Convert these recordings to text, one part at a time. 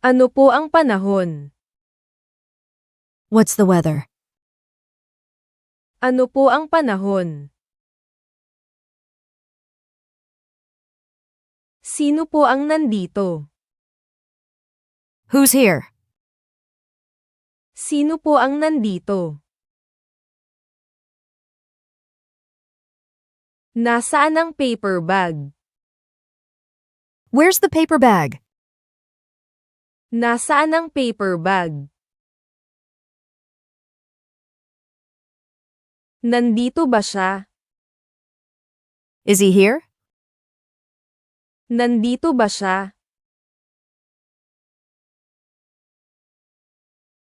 Ano po ang panahon? What's the weather? Ano po ang panahon? Sino po ang nandito? Who's here? Sino po ang nandito? Nasaan ang paper bag? Where's the paper bag? Nasaan ang paper bag? Nandito ba siya? Is he here? Nandito ba siya?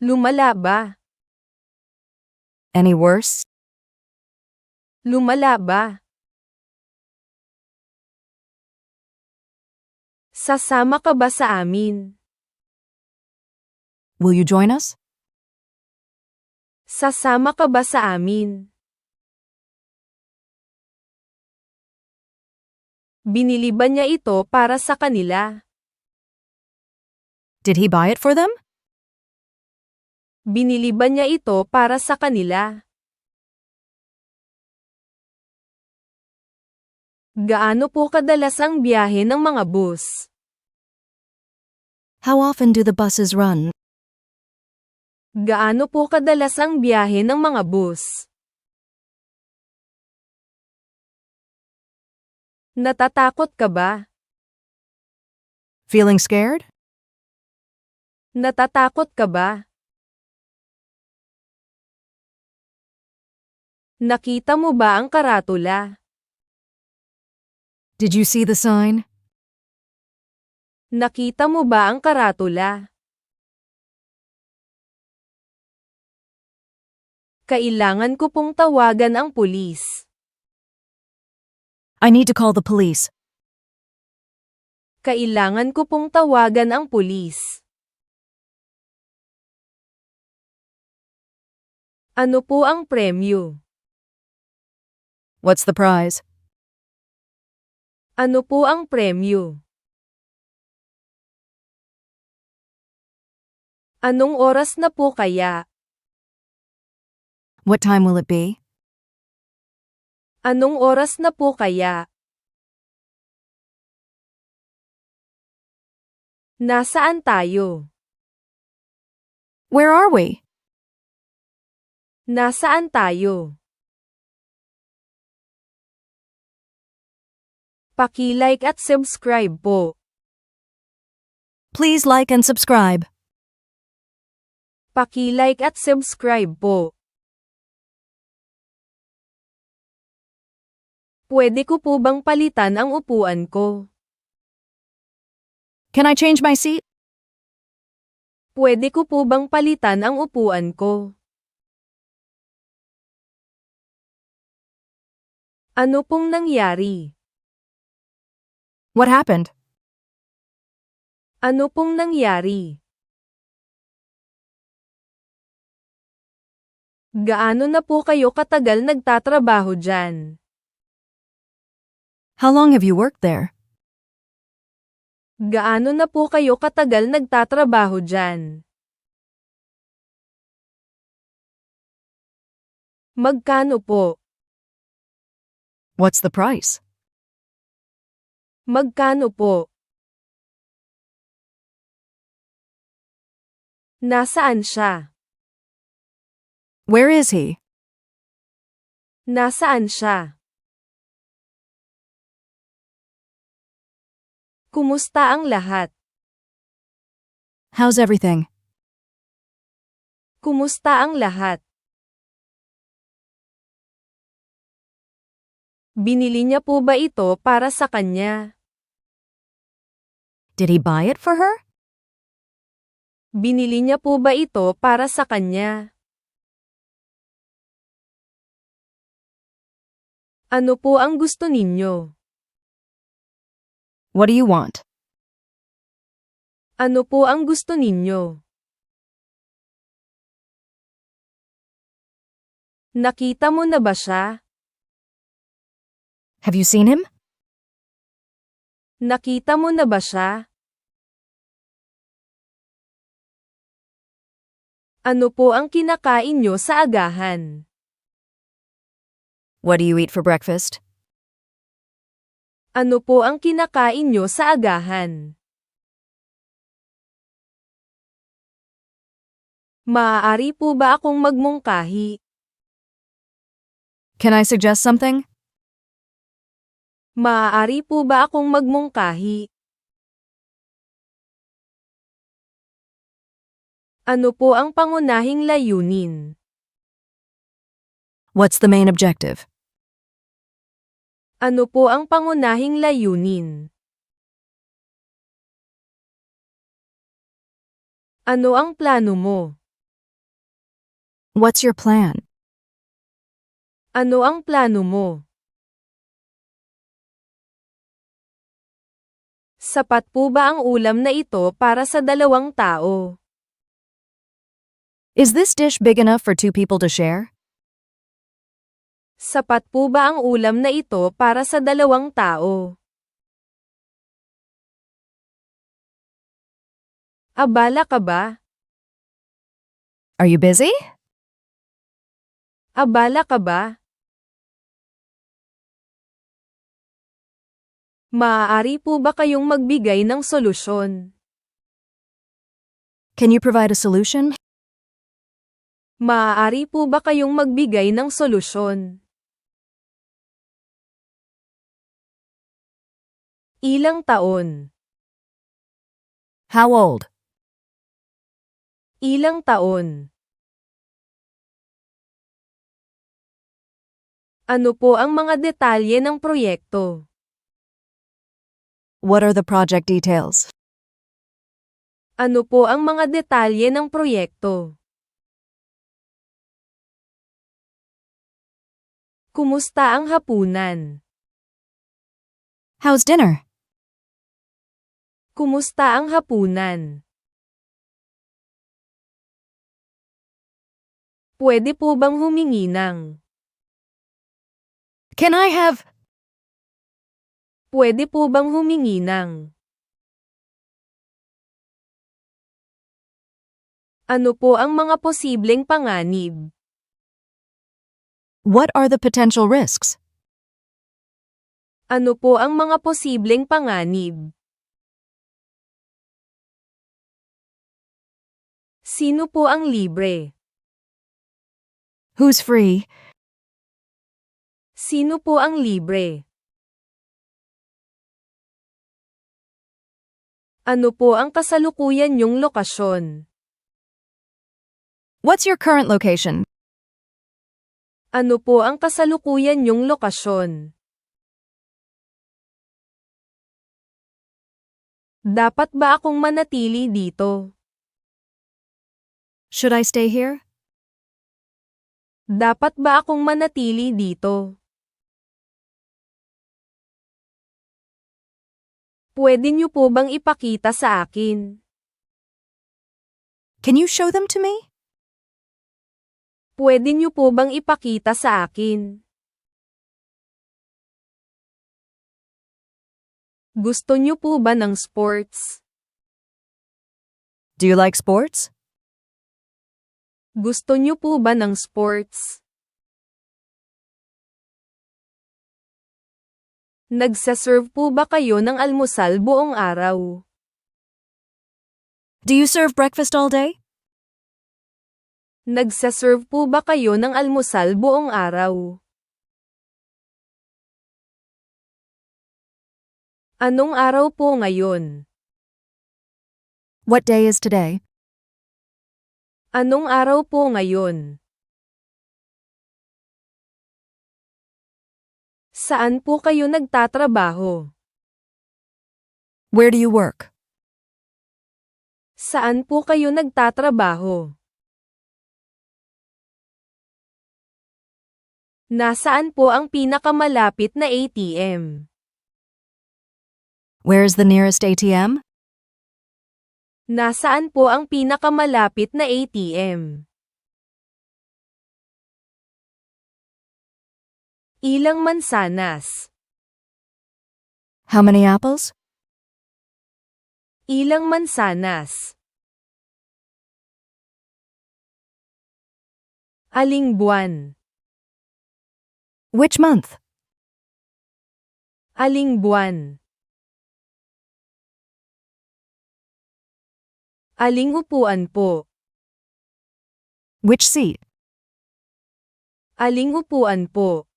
Lumala ba? Any worse? Lumala ba? Sasama ka ba sa amin? Will you join us? Sasama ka ba sa amin? Binili ba niya ito para sa kanila? Did he buy it for them? Binili ba niya ito para sa kanila? Gaano po kadalas ang biyahe ng mga bus? How often do the buses run? Gaano po kadalas ang biyahe ng mga bus? Natatakot ka ba? Feeling scared? Natatakot ka ba? Nakita mo ba ang karatula? Did you see the sign? Nakita mo ba ang karatula? Kailangan ko pong tawagan ang pulis. I need to call the police. Kailangan ko pong tawagan ang pulis. Ano po ang premyo? What's the prize? Ano po ang premyo? Anong oras na po kaya? What time will it be? Anong oras na po kaya? Nasaan tayo? Where are we? Nasaan tayo? Paki-like at subscribe po. Please like and subscribe. Paki-like at subscribe po. Pwede ko po bang palitan ang upuan ko? Can I change my seat? Pwede ko po bang palitan ang upuan ko? Ano pong nangyari? What happened? Ano pong nangyari? Gaano na po kayo katagal nagtatrabaho dyan? How long have you worked there? Gaano na po kayo katagal nagtatrabaho dyan? Magkano po? What's the price? Magkano po? Nasaan siya? Where is he? Nasaan siya? Kumusta ang lahat? How's everything? Kumusta ang lahat? Binili niya po ba ito para sa kanya? Did he buy it for her? Binili niya po ba ito para sa kanya? Ano po ang gusto ninyo? What do you want? Ano po ang gusto ninyo? Nakita mo na ba siya? Have you seen him? Nakita mo na ba siya? Ano po ang kinakain nyo sa agahan? What do you eat for breakfast? Ano po ang kinakain nyo sa agahan? Maaari po ba akong magmungkahi? Can I suggest something? Maaari po ba akong magmungkahi? Ano po ang pangunahing layunin? What's the main objective? Ano po ang pangunahing layunin? Ano ang plano mo? What's your plan? Ano ang plano mo? Sapat po ba ang ulam na ito para sa 2 tao? Is this dish big enough for 2 people to share? Sapat po ba ang ulam na ito para sa 2 tao? Abala ka ba? Are you busy? Abala ka ba? Maaari po ba kayong magbigay ng solusyon? Can you provide a solution? Maaari po ba kayong magbigay ng solusyon? Ilang taon? How old? Ilang taon? Ano po ang mga detalye ng proyekto? What are the project details? Ano po ang mga detalye ng proyekto? Kumusta ang hapunan? How's dinner? Kumusta ang hapunan? Pwede po bang humingi ng? Can I have? Pwede po bang humingi ng? Ano po ang mga posibleng panganib? What are the potential risks? Ano po ang mga posibleng panganib? Sino po ang libre? Who's free? Sino po ang libre? Ano po ang kasalukuyan niyong lokasyon? What's your current location? Ano po ang kasalukuyan niyong lokasyon? Dapat ba akong manatili dito? Should I stay here? Dapat ba akong manatili dito? Pwede niyo po bang ipakita sa akin? Can you show them to me? Pwede niyo po bang ipakita sa akin? Gusto niyo po ba ng sports? Do you like sports? Gusto niyo po ba ng sports? Nagsaserve po ba kayo ng almusal buong araw? Do you serve breakfast all day? Nagsaserve po ba kayo ng almusal buong araw? Anong araw po ngayon? What day is today? Anong araw po ngayon? Saan po kayo nagtatrabaho? Where do you work? Saan po kayo nagtatrabaho? Nasaan po ang pinakamalapit na ATM? Where is the nearest ATM? Nasaan po ang pinakamalapit na ATM? Ilang mansanas? How many apples? Ilang mansanas? Aling buwan? Which month? Aling buwan? Aling upuan po? Which seat? Aling upuan po?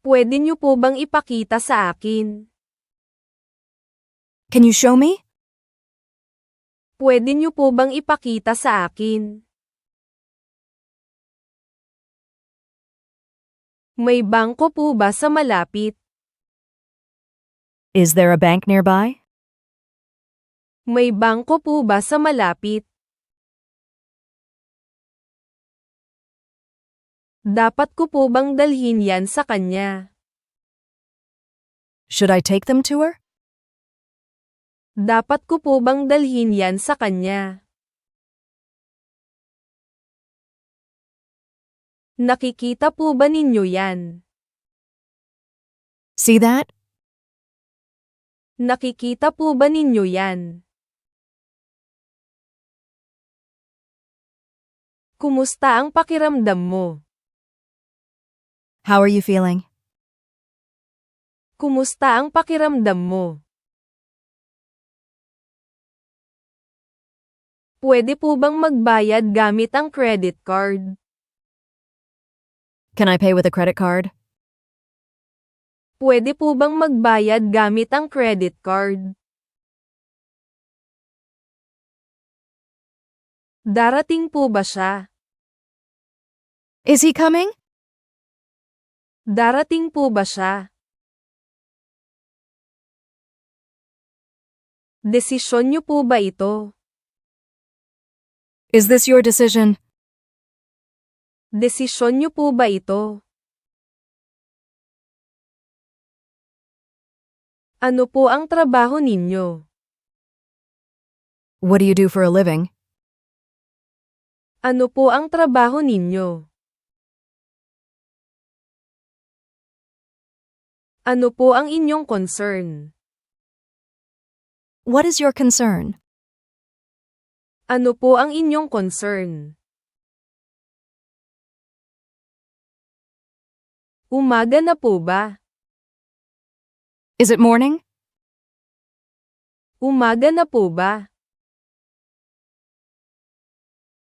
Pwede niyo po bang ipakita sa akin? Can you show me? Pwede niyo po bang ipakita sa akin? May bangko po ba sa malapit? Is there a bank nearby? May bangko po ba sa malapit? Dapat ko po bang dalhin yan sa kanya? Should I take them to her? Dapat ko po bang dalhin yan sa kanya? Nakikita po ba ninyo yan? See that? Nakikita po ba ninyo yan? Kumusta ang pakiramdam mo? How are you feeling? Kumusta ang pakiramdam mo? Pwede po bang magbayad gamit ang credit card? Can I pay with a credit card? Pwede po bang magbayad gamit ang credit card? Darating po ba siya? Is he coming? Darating po ba siya? Desisyon niyo po ba ito? Is this your decision? Desisyon niyo po ba ito? Ano po ang trabaho ninyo? What do you do for a living? Ano po ang trabaho ninyo? Ano po ang inyong concern? What is your concern? Ano po ang inyong concern? Umaga na po ba? Is it morning? Umaga na po ba?